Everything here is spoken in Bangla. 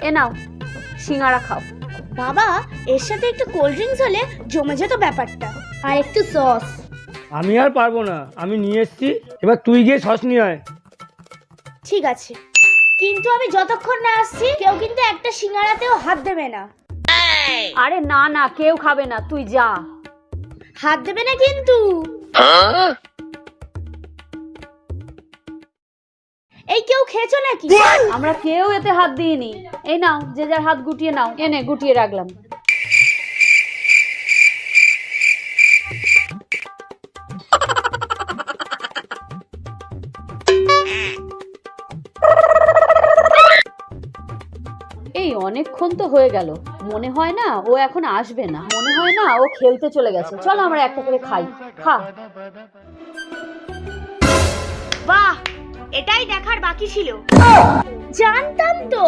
এ নাও সিঙ্গারা খাও। বাবা, এর সাথে একটু কোল্ড ড্রিঙ্কস হলে জমে যেত ব্যাপারটা, আর একটু সস। আমি আর পারবো না, আমি নিয়ে এসছি, এবার তুই গিয়ে সস নিয়ে আয়। ঠিক আছে, কিন্তু আমি যতক্ষণ না আসছি কেউ কিন্তু একটা সিঙ্গারাতেও হাত দেবে না। আরে না না, কেউ খাবে না, তুই যা। হাত দেবে না কিন্তু। এই কেউ খেয়েছো নাকি? আমরা কেউ এতে হাত দিইনি। এই নাও, যে যার হাত গুটিয়ে নাও। এনে গুটিয়ে রাখলাম। এই অনেকক্ষণ তো হয়ে গেল, মনে হয় না ও এখন আসবে না, মনে হয় না ও খেলতে চলে গেছে। চলো আমরা একটা করে খাই। খা। বাহ, এটাই দেখার বাকি ছিল। জানতাম তো।